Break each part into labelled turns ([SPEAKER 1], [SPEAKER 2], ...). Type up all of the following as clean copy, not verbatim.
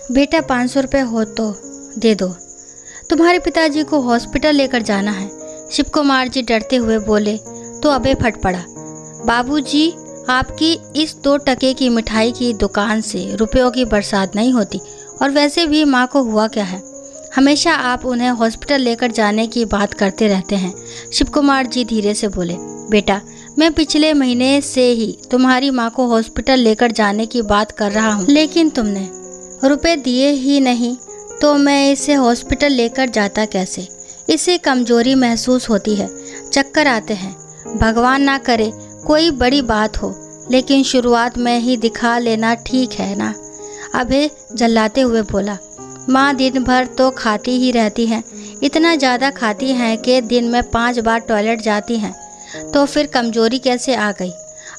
[SPEAKER 1] बेटा 500 रुपये हो तो दे दो, तुम्हारे पिताजी को हॉस्पिटल लेकर जाना है। शिव कुमार जी डरते हुए बोले तो अभय फट पड़ा। बाबूजी, आपकी इस 2 टके की मिठाई की दुकान से रुपयों की बरसात नहीं होती, और वैसे भी माँ को हुआ क्या है, हमेशा आप उन्हें हॉस्पिटल लेकर जाने की बात करते रहते हैं। शिव कुमार जी धीरे से बोले, बेटा मैं पिछले महीने से ही तुम्हारी माँ को हॉस्पिटल लेकर जाने की बात कर रहा हूँ, लेकिन तुमने रुपए दिए ही नहीं, तो मैं इसे हॉस्पिटल लेकर जाता कैसे। इसे कमजोरी महसूस होती है, चक्कर आते हैं। भगवान ना करे कोई बड़ी बात हो, लेकिन शुरुआत में ही दिखा लेना ठीक है ना। अभय जल्लाते हुए बोला, माँ दिन भर तो खाती ही रहती हैं, इतना ज़्यादा खाती हैं कि दिन में 5 बार टॉयलेट जाती हैं, तो फिर कमजोरी कैसे आ गई।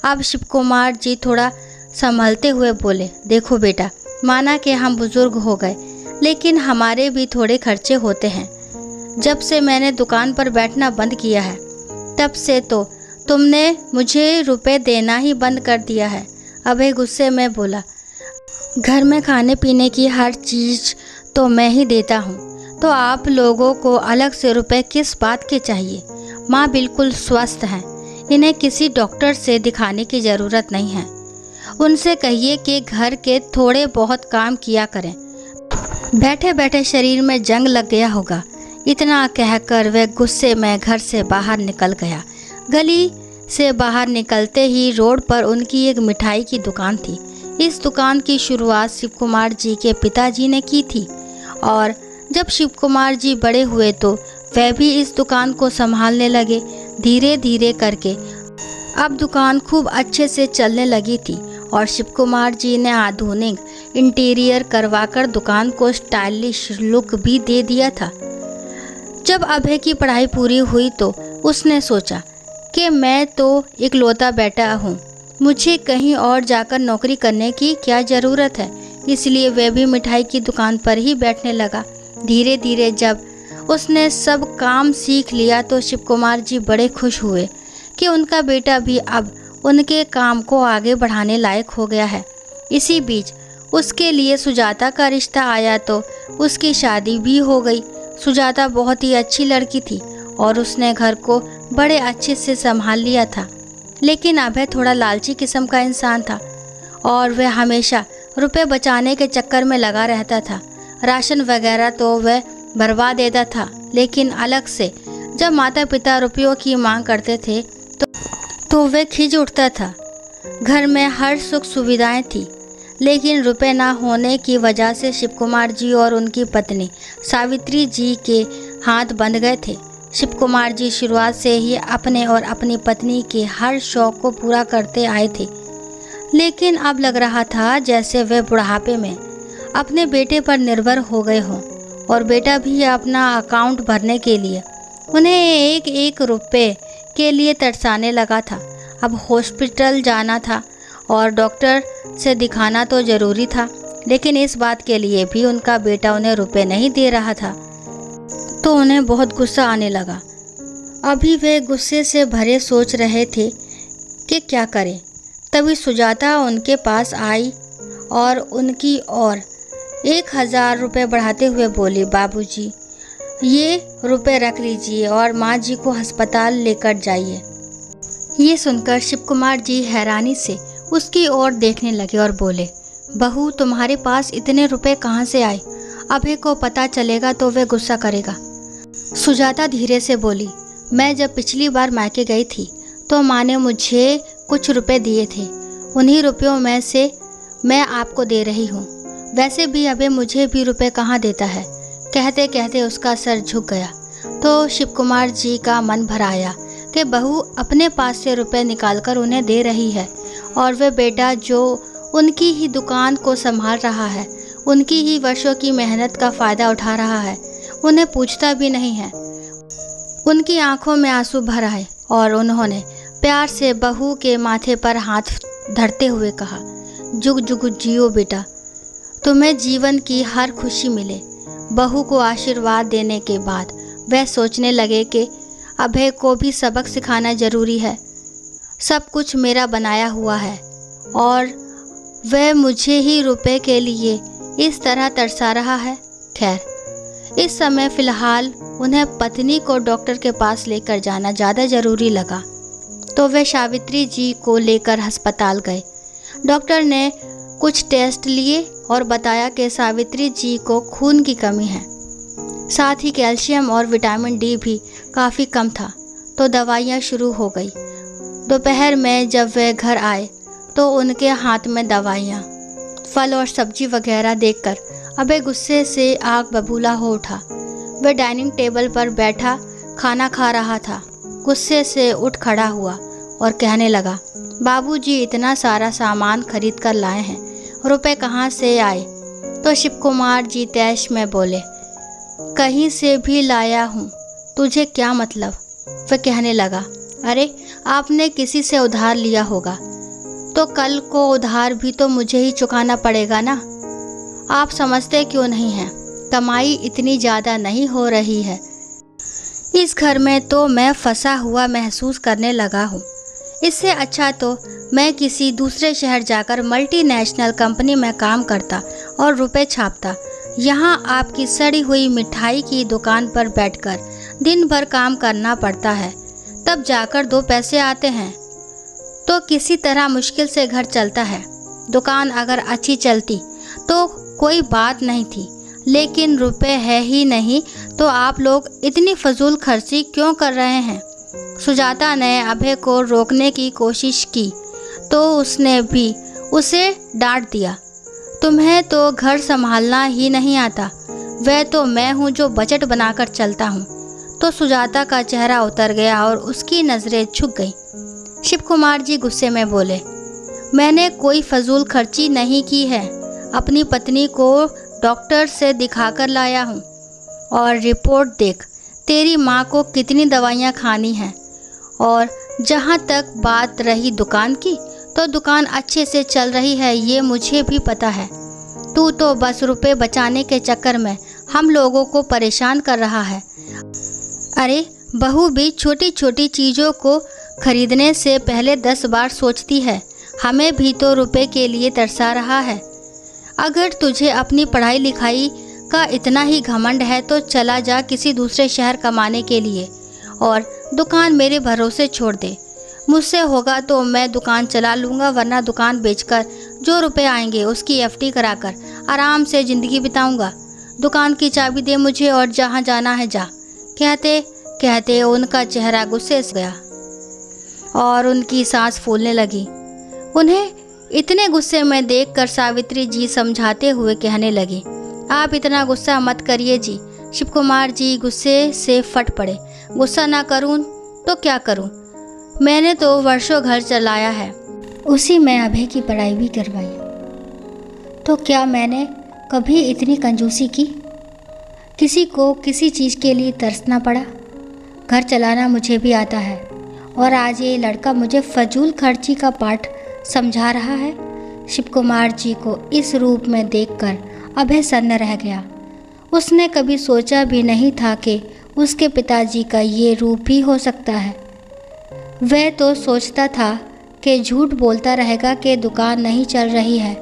[SPEAKER 1] अब शिव कुमार जी थोड़ा संभलते हुए बोले, देखो बेटा, माना कि हम बुजुर्ग हो गए, लेकिन हमारे भी थोड़े खर्चे होते हैं। जब से मैंने दुकान पर बैठना बंद किया है, तब से तो तुमने मुझे रुपए देना ही बंद कर दिया है। अभय गुस्से में बोला, घर में खाने पीने की हर चीज़ तो मैं ही देता हूँ, तो आप लोगों को अलग से रुपए किस बात के चाहिए। माँ बिल्कुल स्वस्थ हैं, इन्हें किसी डॉक्टर से दिखाने की ज़रूरत नहीं है। उनसे कहिए कि घर के थोड़े बहुत काम किया करें, बैठे बैठे शरीर में जंग लग गया होगा। इतना कहकर वह गुस्से में घर से बाहर निकल गया। गली से बाहर निकलते ही रोड पर उनकी एक मिठाई की दुकान थी। इस दुकान की शुरुआत शिव कुमार जी के पिताजी ने की थी, और जब शिव कुमार जी बड़े हुए तो वह भी इस दुकान को संभालने लगे। धीरे धीरे करके अब दुकान खूब अच्छे से चलने लगी थी, और शिव कुमार जी ने आधुनिक इंटीरियर करवाकर दुकान को स्टाइलिश लुक भी दे दिया था। जब अभय की पढ़ाई पूरी हुई तो उसने सोचा कि मैं तो इकलौता बेटा हूँ, मुझे कहीं और जाकर नौकरी करने की क्या ज़रूरत है। इसलिए वह भी मिठाई की दुकान पर ही बैठने लगा। धीरे धीरे जब उसने सब काम सीख लिया तो शिव कुमार जी बड़े खुश हुए कि उनका बेटा भी अब उनके काम को आगे बढ़ाने लायक हो गया है। इसी बीच उसके लिए सुजाता का रिश्ता आया तो उसकी शादी भी हो गई। सुजाता बहुत ही अच्छी लड़की थी और उसने घर को बड़े अच्छे से संभाल लिया था, लेकिन अभय थोड़ा लालची किस्म का इंसान था और वह हमेशा रुपए बचाने के चक्कर में लगा रहता था। राशन वगैरह तो वह भरवा देता था, लेकिन अलग से जब माता पिता रुपयों की मांग करते थे तो वह खिंच उठता था। घर में हर सुख सुविधाएं थी, लेकिन रुपए ना होने की वजह से शिव कुमार जी और उनकी पत्नी सावित्री जी के हाथ बंध गए थे। शिव कुमार जी शुरुआत से ही अपने और अपनी पत्नी के हर शौक को पूरा करते आए थे, लेकिन अब लग रहा था जैसे वे बुढ़ापे में अपने बेटे पर निर्भर हो गए हों, और बेटा भी अपना अकाउंट भरने के लिए उन्हें एक एक रुपए के लिए तरसाने लगा था। अब हॉस्पिटल जाना था और डॉक्टर से दिखाना तो ज़रूरी था, लेकिन इस बात के लिए भी उनका बेटा उन्हें रुपए नहीं दे रहा था, तो उन्हें बहुत गुस्सा आने लगा। अभी वे गुस्से से भरे सोच रहे थे कि क्या करें, तभी सुजाता उनके पास आई और उनकी और 1000 रुपये बढ़ाते हुए बोली, बाबूजी ये रुपए रख लीजिए और माँ जी को अस्पताल लेकर जाइए। ये सुनकर शिव कुमार जी हैरानी से उसकी ओर देखने लगे और बोले, बहू तुम्हारे पास इतने रुपए कहाँ से आए? अभय को पता चलेगा तो वह गुस्सा करेगा। सुजाता धीरे से बोली, मैं जब पिछली बार मायके गई थी तो माँ ने मुझे कुछ रुपए दिए थे, उन्हीं रुपयों में से मैं आपको दे रही हूँ। वैसे भी अभय मुझे भी रुपए कहाँ देता है। कहते कहते उसका सर झुक गया तो शिव कुमार जी का मन भर आया कि बहू अपने पास से रुपए निकालकर उन्हें दे रही है, और वह बेटा जो उनकी ही दुकान को संभाल रहा है, उनकी ही वर्षों की मेहनत का फ़ायदा उठा रहा है, उन्हें पूछता भी नहीं है। उनकी आंखों में आंसू भर आए और उन्होंने प्यार से बहू के माथे पर हाथ धरते हुए कहा, जुग जुग जियो बेटा, तुम्हें जीवन की हर खुशी मिले। बहू को आशीर्वाद देने के बाद वह सोचने लगे कि अभय को भी सबक सिखाना ज़रूरी है। सब कुछ मेरा बनाया हुआ है और वह मुझे ही रुपए के लिए इस तरह तरसा रहा है। खैर, इस समय फ़िलहाल उन्हें पत्नी को डॉक्टर के पास लेकर जाना ज़्यादा ज़रूरी लगा, तो वे सावित्री जी को लेकर अस्पताल गए। डॉक्टर ने कुछ टेस्ट लिए और बताया कि सावित्री जी को खून की कमी है, साथ ही कैल्शियम और विटामिन डी भी काफ़ी कम था। तो दवाइयाँ शुरू हो गई। दोपहर में जब वे घर आए तो उनके हाथ में दवाइयाँ, फल और सब्जी वगैरह देखकर अभय गुस्से से आग बबूला हो उठा। वह डाइनिंग टेबल पर बैठा खाना खा रहा था। गुस्से से उठ खड़ा हुआ और कहने लगा, बाबूजी इतना सारा सामान खरीद कर लाए हैं, रुपए कहाँ से आए? तो शिव कुमार जी तैश में बोले, कहीं से भी लाया हूँ, तुझे क्या मतलब? वह कहने लगा, अरे आपने किसी से उधार लिया होगा, तो कल को उधार भी तो मुझे ही चुकाना पड़ेगा ना। आप समझते क्यों नहीं हैं? कमाई इतनी ज़्यादा नहीं हो रही है। इस घर में तो मैं फंसा हुआ महसूस करने लगा हूँ। इससे अच्छा तो मैं किसी दूसरे शहर जाकर मल्टीनेशनल कंपनी में काम करता और रुपए छापता। यहाँ आपकी सड़ी हुई मिठाई की दुकान पर बैठकर दिन भर काम करना पड़ता है, तब जाकर 2 पैसे आते हैं, तो किसी तरह मुश्किल से घर चलता है। दुकान अगर अच्छी चलती तो कोई बात नहीं थी, लेकिन रुपए है ही नहीं, तो आप लोग इतनी फजूल खर्ची क्यों कर रहे हैं? सुजाता ने अभय को रोकने की कोशिश की तो उसने भी उसे डांट दिया, तुम्हें तो घर संभालना ही नहीं आता, वह तो मैं हूँ जो बजट बनाकर चलता हूँ। तो सुजाता का चेहरा उतर गया और उसकी नज़रें झुक गईं। शिव कुमार जी गुस्से में बोले, मैंने कोई फजूल खर्ची नहीं की है, अपनी पत्नी को डॉक्टर से दिखाकर लाया हूँ, और रिपोर्ट देख, तेरी माँ को कितनी दवाइयाँ खानी हैं। और जहाँ तक बात रही दुकान की, तो दुकान अच्छे से चल रही है, ये मुझे भी पता है। तू तो बस रुपए बचाने के चक्कर में हम लोगों को परेशान कर रहा है। अरे बहू भी छोटी छोटी चीज़ों को खरीदने से पहले 10 बार सोचती है, हमें भी तो रुपए के लिए तरसा रहा है। अगर तुझे अपनी पढ़ाई लिखाई का इतना ही घमंड है तो चला जा किसी दूसरे शहर कमाने के लिए और दुकान मेरे भरोसे छोड़ दे। मुझसे होगा तो मैं दुकान चला लूँगा, वरना दुकान बेचकर जो रुपए आएंगे उसकी एफडी कराकर आराम से ज़िंदगी बिताऊँगा। दुकान की चाबी दे मुझे और जहाँ जाना है जा। कहते कहते उनका चेहरा गुस्से से गया और उनकी सांस फूलने लगी। उन्हें इतने गुस्से में देखकर सावित्री जी समझाते हुए कहने लगी, आप इतना गुस्सा मत करिए जी। शिव कुमार जी गुस्से से फट पड़े, गुस्सा ना करूं तो क्या करूं? मैंने तो वर्षों घर चलाया है, उसी में अभय की पढ़ाई भी करवाई, तो क्या मैंने कभी इतनी कंजूसी की? किसी को किसी चीज़ के लिए तरसना पड़ा? घर चलाना मुझे भी आता है, और आज ये लड़का मुझे फजूल खर्ची का पाठ समझा रहा है। शिव कुमार जी को इस रूप में देखकर अभय सन्न रह गया। उसने कभी सोचा भी नहीं था कि उसके पिताजी का ये रूप ही हो सकता है। वह तो सोचता था कि झूठ बोलता रहेगा कि दुकान नहीं चल रही है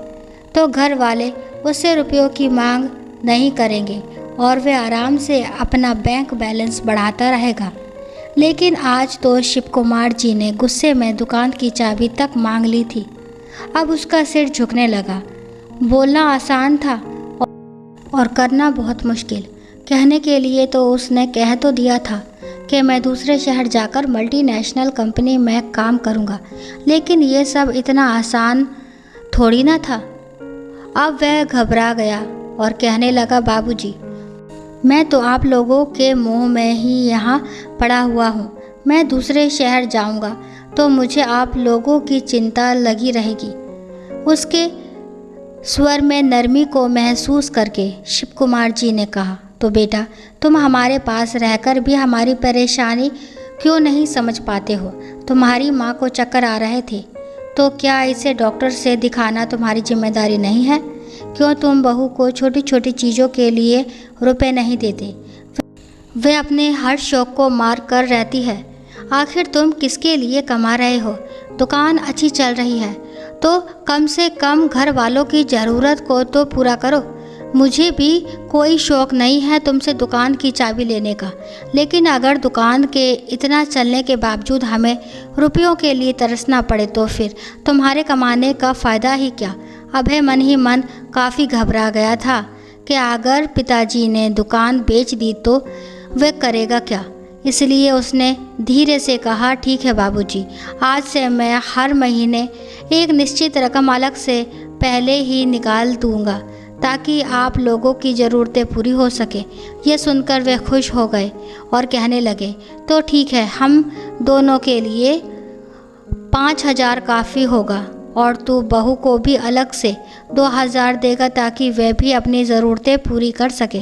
[SPEAKER 1] तो घर वाले उससे रुपयों की मांग नहीं करेंगे और वह आराम से अपना बैंक बैलेंस बढ़ाता रहेगा। लेकिन आज तो शिव कुमार जी ने गुस्से में दुकान की चाबी तक मांग ली थी। अब उसका सिर झुकने लगा। बोलना आसान था और करना बहुत मुश्किल। कहने के लिए तो उसने कह तो दिया था कि मैं दूसरे शहर जाकर मल्टीनेशनल कंपनी में काम करूंगा, लेकिन ये सब इतना आसान थोड़ी ना था। अब वह घबरा गया और कहने लगा, बाबूजी, मैं तो आप लोगों के मुंह में ही यहाँ पड़ा हुआ हूँ। मैं दूसरे शहर जाऊँगा तो मुझे आप लोगों की चिंता लगी रहेगी। उसके स्वर में नरमी को महसूस करके शिव कुमार जी ने कहा, तो बेटा, तुम हमारे पास रहकर भी हमारी परेशानी क्यों नहीं समझ पाते हो? तुम्हारी माँ को चक्कर आ रहे थे, तो क्या इसे डॉक्टर से दिखाना तुम्हारी जिम्मेदारी नहीं है? क्यों तुम बहू को छोटी छोटी चीज़ों के लिए रुपए नहीं देते? वे अपने हर शौक़ को मार कर रहती है। आखिर तुम किसके लिए कमा रहे हो? दुकान अच्छी चल रही है तो कम से कम घर वालों की ज़रूरत को तो पूरा करो। मुझे भी कोई शौक़ नहीं है तुमसे दुकान की चाबी लेने का, लेकिन अगर दुकान के इतना चलने के बावजूद हमें रुपयों के लिए तरसना पड़े तो फिर तुम्हारे कमाने का फ़ायदा ही क्या। अभय मन ही मन काफ़ी घबरा गया था कि अगर पिताजी ने दुकान बेच दी तो वह करेगा क्या। इसलिए उसने धीरे से कहा, ठीक है बाबूजी, आज से मैं हर महीने एक निश्चित रकम अलग से पहले ही निकाल दूंगा ताकि आप लोगों की ज़रूरतें पूरी हो सके। ये सुनकर वे खुश हो गए और कहने लगे, तो ठीक है, हम दोनों के लिए 5,000 काफ़ी होगा और तू बहू को भी अलग से 2,000 देगा ताकि वह भी अपनी ज़रूरतें पूरी कर सके।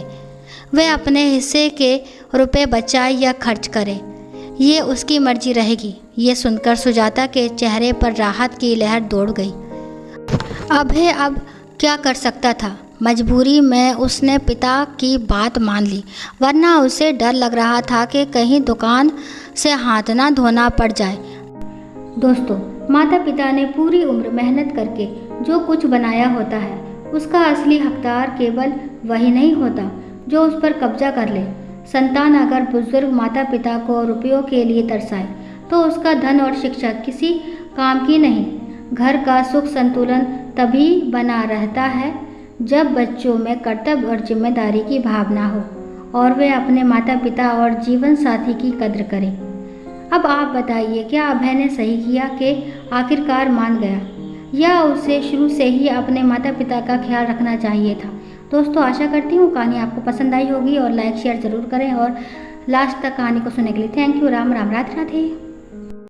[SPEAKER 1] वह अपने हिस्से के रुपए बचाए या खर्च करे, ये उसकी मर्जी रहेगी। ये सुनकर सुजाता के चेहरे पर राहत की लहर दौड़ गई। अभय अब क्या कर सकता था। मजबूरी में उसने पिता की बात मान ली, वरना उसे डर लग रहा था कि कहीं दुकान से हाथ ना धोना पड़ जाए। दोस्तों, माता पिता ने पूरी उम्र मेहनत करके जो कुछ बनाया होता है, उसका असली हकदार केवल वही नहीं होता जो उस पर कब्जा कर ले। संतान अगर बुजुर्ग माता पिता को रुपयों के लिए तरसाए तो उसका धन और शिक्षा किसी काम की नहीं। घर का सुख संतुलन तभी बना रहता है जब बच्चों में कर्तव्य और जिम्मेदारी की भावना हो और वे अपने माता पिता और जीवन साथी की कद्र करें। अब आप बताइए, क्या अभय ने सही किया कि आखिरकार मान गया, या उसे शुरू से ही अपने माता पिता का ख्याल रखना चाहिए था। दोस्तों, आशा करती हूँ कहानी आपको पसंद आई होगी और लाइक शेयर ज़रूर करें और लास्ट तक कहानी को सुनने के लिए थैंक यू। राम राम, राधे राधे।